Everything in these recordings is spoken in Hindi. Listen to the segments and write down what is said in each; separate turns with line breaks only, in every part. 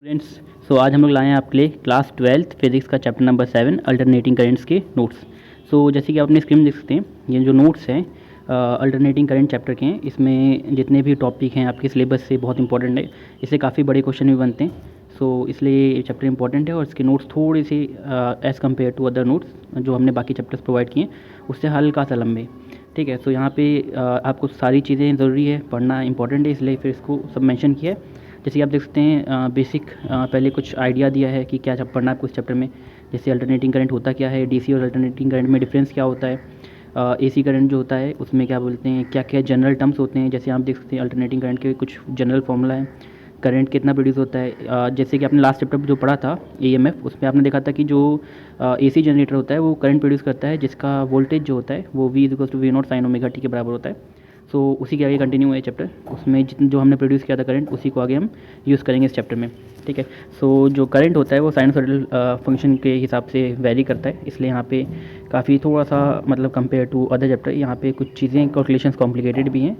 स्टूडेंट्स, सो आज हम लोग लाए हैं आपके लिए क्लास 12th फिजिक्स का चैप्टर नंबर 7 अल्टरनेटिंग करेंट्स के नोट्स। सो जैसे कि आप अपनी स्क्रीन देख सकते हैं, ये जो नोट्स हैं अल्टरनेटिंग करंट चैप्टर के हैं। इसमें जितने भी टॉपिक हैं आपके सिलेबस से बहुत इंपॉर्टेंट है, इससे काफ़ी बड़े क्वेश्चन भी बनते हैं। सो इसलिए ये चैप्टर इंपॉर्टेंट है और इसके नोट्स थोड़े से as compared to other notes जो हमने बाकी चैप्टर्स प्रोवाइड किए उससे हल्का सा लंबे। ठीक है, सो यहाँ पे आपको सारी चीज़ें ज़रूरी है, पढ़ना इंपॉर्टेंट है, इसलिए फिर इसको सब मेंशन किया है। जैसे कि आप देख सकते हैं बेसिक पहले कुछ आइडिया दिया है कि क्या पढ़ना है आपको इस चैप्टर में। जैसे अल्टरनेटिंग करंट होता क्या है, डीसी और अल्टरनेटिंग करंट में डिफरेंस क्या होता है, एसी करंट जो होता है उसमें क्या बोलते हैं, क्या क्या जनरल टर्म्स होते हैं। जैसे आप देख सकते हैं अल्टरनेटिंग करंट के कुछ जनरल फार्मूला है, करंट कितना प्रोड्यूस होता है। जैसे कि आपने लास्ट चैप्टर जो पढ़ा था ईएमएफ, उसमें आपने देखा था कि जो एसी जनरेटर होता है वो करंट प्रोड्यूस करता है जिसका वोल्टेज जो होता है वो V = V not sine omega T के बराबर होता है। सो उसी के आगे कंटिन्यू है चैप्टर, उसमें जितने जो हमने प्रोड्यूस किया था करंट उसी को आगे हम यूज़ करेंगे इस चैप्टर में। ठीक है, सो जो करंट होता है वो साइनसॉइडल फंक्शन के हिसाब से वेरी करता है, इसलिए यहाँ पे काफ़ी थोड़ा सा मतलब कंपेयर टू अदर चैप्टर यहाँ पे कुछ चीज़ें कैलकुलेशंस कॉम्प्लिकेटेड भी हैं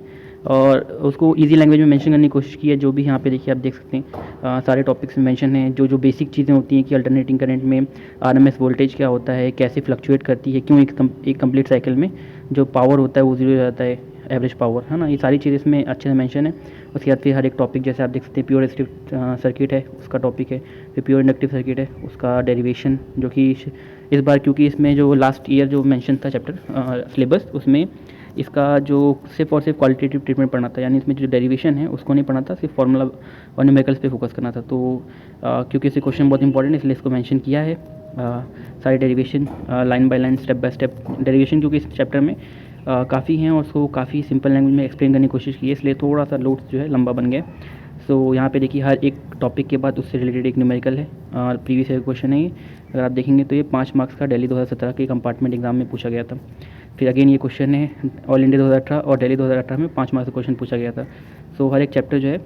और उसको इजी लैंग्वेज में मेंशन करने की कोशिश की है। जो भी यहाँ पे देखिए आप देख सकते हैं सारे टॉपिक्स में मेंशन हैं, जो जो बेसिक चीज़ें होती हैं कि अल्टरनेटिंग करंट में आरएमएस वोल्टेज क्या होता है, कैसे फ्लक्चुएट करती है, क्यों एक कंप्लीट साइकिल में जो पावर होता है वो जीरो हो जाता है, एवरेज पावर, है ना। ये सारी चीज़ें इसमें अच्छे से मेंशन है। उसके बाद फिर हर एक टॉपिक जैसे आप देख सकते हैं प्योर रेसिस्टिव सर्किट है उसका टॉपिक है, फिर प्योर इंडक्टिव सर्किट है उसका डेरिवेशन, जो कि इस बार क्योंकि इसमें जो लास्ट ईयर जो मेंशन था चैप्टर सिलेबस उसमें इसका जो सिर्फ और सिर्फ क्वालिटेटिव ट्रीटमेंट पढ़ना था, यानी इसमें जो डेरिवेशन है उसको नहीं पढ़ना था, सिर्फ फार्मूला और न्यूमेरिकल्स पे फोकस करना था। तो क्योंकि इससे क्वेश्चन बहुत इंपॉर्टेंट है इसलिए इसको मेंशन किया है। सारे derivation line by line step by step derivation क्योंकि इस चैप्टर में काफ़ी हैं और उसको काफ़ी सिंपल लैंग्वेज में एक्सप्लेन करने की कोशिश की है, इसलिए थोड़ा सा नोट्स जो है लंबा बन गया। सो यहाँ पे देखिए हर एक टॉपिक के बाद उससे रिलेटेड एक न्यूमेरिकल है और प्रीवियस ईयर क्वेश्चन है ये। अगर आप देखेंगे तो ये 5 मार्क्स का दिल्ली 2017 के कंपार्टमेंट एग्जाम में पूछा गया था। फिर अगेन ये क्वेश्चन है ऑल इंडिया 2018 और दिल्ली 2018 में 5 मार्क्स का क्वेश्चन पूछा गया था। सो हर एक चैप्टर जो है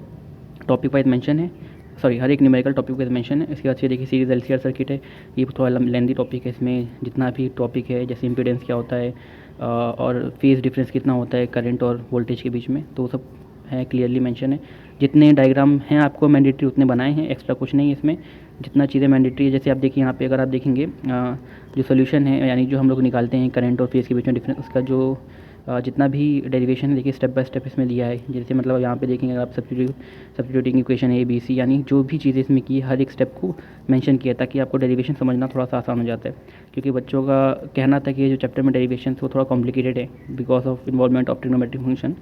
टॉपिक वाइज मेंशन है, सॉरी हर एक न्यूमेरिकल टॉपिक वाइज मेंशन है। इसके बाद फिर देखिए सीरीज एलसीआर सर्किट है, ये थोड़ा लेंदी टॉपिक है, इसमें जितना भी टॉपिक है जैसे इंपीडेंस क्या होता है और फेज डिफरेंस कितना होता है करंट और वोल्टेज के बीच में, तो सब है क्लियरली मेंशन है। जितने डायग्राम हैं आपको मैंडेटरी उतने बनाए हैं, एक्स्ट्रा कुछ नहीं है इसमें, जितना चीज़ें मैंडेटरी है। जैसे आप देखिए यहाँ पे अगर आप देखेंगे जो सोल्यूशन है यानी जो हम लोग निकालते हैं करंट और फेज के बीच में डिफरेंस, उसका जो जितना भी डेरिवेशन है देखिए स्टेप बाय स्टेप इसमें दिया है। जैसे मतलब यहाँ पे देखेंगे अगर आप substituting equation A B C, यानी जो भी चीज़ें इसमें की हर एक स्टेप को मेंशन किया ताकि आपको डेरिवेशन समझना थोड़ा सा आसान हो जाता है। क्योंकि बच्चों का कहना था कि ये जो चैप्टर में डेरिवेशन वो थोड़ा कॉम्प्लिकेटेड है because of involvement of trigonometric function,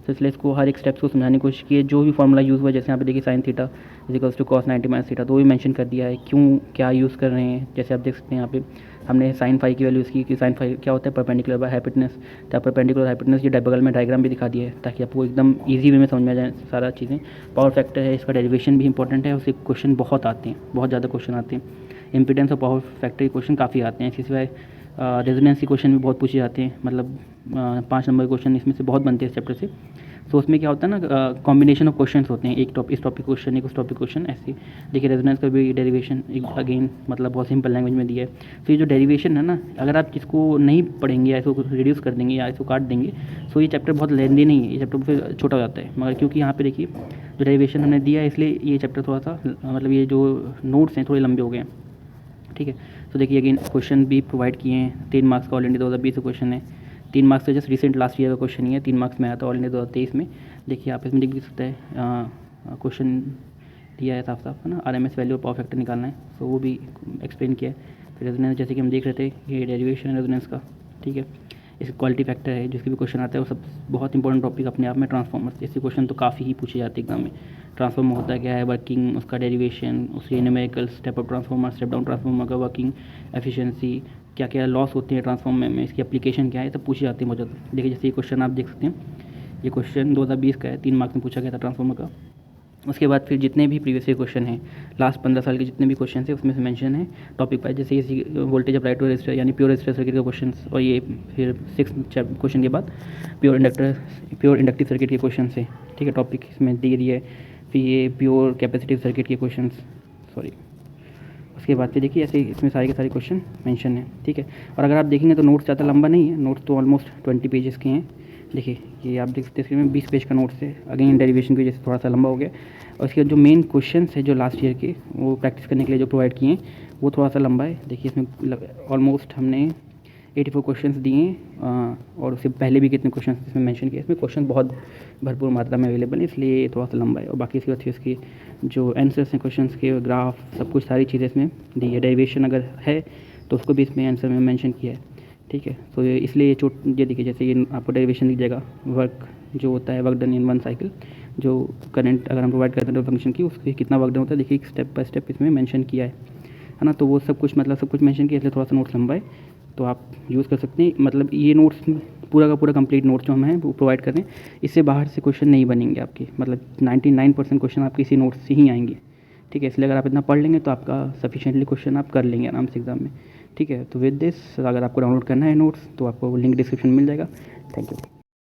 तो इसलिए इसको हर एक स्टेप्स को समझाने की कोशिश की है। जो भी फॉर्मूला यूज़ हुआ जैसे यहाँ पे देखिए sine theta equals to cos 90 minus theta, तो वो भी मेंशन कर दिया है क्यों क्या यूज़ कर रहे हैं। जैसे आप देख सकते हैं यहाँ पे हमने साइन फाई की वैल्यू इसकी कि साइन फाई क्या होता है परपेंडिकुलर बाय हाइपोटेनस, तो परपेंडिकुलर हाइपोटेनस ये बगल में डायग्राम भी दिखा दिया है ताकि आपको एकदम ईजी वे में समझ में आ जाए सारा चीज़ें। पावर फैक्टर है, इसका डेरिवेशन भी इंपॉर्टेंट है, उससे क्वेश्चन बहुत आते हैं, बहुत ज़्यादा क्वेश्चन आते हैं। इम्पीडेंस और पावर फैक्टर के क्वेश्चन काफ़ी आते हैं, इसके सिवाय रेजोनेंस के क्वेश्चन भी बहुत पूछे जाते हैं, मतलब 5 नंबर के क्वेश्चन इसमें से बहुत बनते हैं इस चैप्टर से। तो उसमें क्या होता है ना कॉम्बिनेशन ऑफ क्वेश्चंस होते हैं, एक इस टॉपिक क्वेश्चन एक उस टॉपिक क्वेश्चन ऐसे। देखिए रेजोनेंस का भी डेरिवेशन अगेन मतलब बहुत सिंपल लैंग्वेज में दिया है। तो ये जो डेरिवेशन है ना, अगर आप इसको नहीं पढ़ेंगे या इसको रिड्यूस कर देंगे या इसको काट देंगे तो ये चैप्टर बहुत लेंदी नहीं है, ये चैप्टर फिर छोटा हो जाता है। मगर क्योंकि यहाँ पे देखिए जो डेरिवेशन हमने दिया है इसलिए ये चैप्टर थोड़ा सा मतलब ये जो नोट्स हैं थोड़े लंबे हो गए हैं। ठीक है, तो देखिए अगेन क्वेश्चन भी प्रोवाइड किए हैं। 3 मार्क्स का ऑल इंडिया 2020 का क्वेश्चन है, 3 मार्क्स से जस्ट रिसेंट लास्ट ईयर का क्वेश्चन ही है, 3 मार्क्स में आया था ऑल इंडिया 2023 में। देखिए आप इसमें देख भी सकते हैं क्वेश्चन दिया है साफ साफ, है ना, आरएमएस वैल्यू और पावर फैक्टर निकालना है, तो वो भी एक्सप्लेन किया है। फिर रेजोनेंस जैसे कि हम देख रहे थे ये डेरिवेशन है रेजोनेंस का। ठीक है, इसका क्वालिटी फैक्टर है जिसके भी क्वेश्चन आता है वो सब बहुत इंपॉर्टेंट टॉपिक अपने आप में। ट्रांसफॉर्मर्स जैसे क्वेश्चन तो काफ़ी ही पूछे जाते हैं एग्जाम में। ट्रांसफॉर्मर होता क्या है, वर्किंग, उसका डेरिवेशन, उसके numerical, step up transformer, step down transformer का वर्किंग, एफिशिएंसी, क्या क्या लॉस होती है ट्रांसफॉर्मर में, इसकी एप्लीकेशन क्या है, सब पूछी जाती है बहुत ज़्यादा। देखिए जैसे ये क्वेश्चन आप देख सकते हैं, ये क्वेश्चन 2020 का है, 3 मार्क्स में पूछा गया था ट्रांसफॉर्मर का। उसके बाद फिर जितने भी प्रीवियस ईयर क्वेश्चन हैं लास्ट 15 साल के जितने भी क्वेश्चन हैं उसमें से मेंशन है टॉपिक वाइज। जैसे इसी वोल्टेज अप्लाई टू रेजिस्टर यानी प्योर रेजिस्टर सर्किट का क्वेश्चन, और ये फिर 6 क्वेश्चन के बाद प्योर इंडक्टिव सर्किट के क्वेश्चन है। ठीक है, टॉपिक इसमें दे दिया है। फिर ये प्योर कैपेसिटिव सर्किट के क्वेश्चन, सॉरी। उसके बाद फिर देखिए ऐसे इसमें सारे के सारे क्वेश्चन मेंशन है। ठीक है, और अगर आप देखेंगे तो नोट्स ज़्यादा लंबा नहीं है, नोट्स तो ऑलमोस्ट 20 पेजेस के हैं। देखिए ये आप देख सकते हैं, इसमें 20 पेज का नोट्स है। अगेन डेरिवेशन की वजह से थोड़ा सा लंबा हो गया, और इसके जो मेन क्वेश्चन है जो लास्ट ईयर के वो प्रैक्टिस करने के लिए जो प्रोवाइड किए हैं वो थोड़ा सा लंबा है। देखिए इसमें ऑलमोस्ट हमने 84 क्वेश्चंस दिए हैं, और उससे पहले भी कितने क्वेश्चन इसमें मेंशन किए। इसमें क्वेश्चन बहुत भरपूर मात्रा में अवेलेबल है, इसलिए थोड़ा सा लंबा है। और बाकी इसके बाद इसके जो आंसर्स हैं क्वेश्चंस के, ग्राफ, सब कुछ सारी चीज़ें इसमें दी है। डेरिवेशन अगर है तो उसको भी इसमें आंसर में मेंशन किया है, ठीक है। तो इसलिए ये देखिए, जैसे ये आपको डेरिवेशन दिख जाएगा, वर्क जो होता है, work done in one cycle, जो करंट अगर हम प्रोवाइड करते हैं फंक्शन की, उसके कितना वर्क डन होता है, देखिए स्टेप बाय स्टेप इसमें मेंशन किया है ना। तो वो सब कुछ मतलब सब कुछ मेंशन किया, इसलिए थोड़ा सा नोट्स लंबा है, तो आप यूज़ कर सकते हैं। मतलब ये नोट्स पूरा का पूरा कंप्लीट नोट्स जो हम हैं वो प्रोवाइड कर रहे हैं, इससे बाहर से क्वेश्चन नहीं बनेंगे आपके, मतलब 99% क्वेश्चन आपके इसी नोट्स से ही आएंगे, ठीक है। इसलिए अगर आप इतना पढ़ लेंगे तो आपका सफिशिएंटली क्वेश्चन आप कर लेंगे आराम से एग्जाम में, ठीक है। तो विद दिस, अगर आपको डाउनलोड करना है नोट्स तो आपको लिंक डिस्क्रिप्शन में मिल जाएगा। Thank you.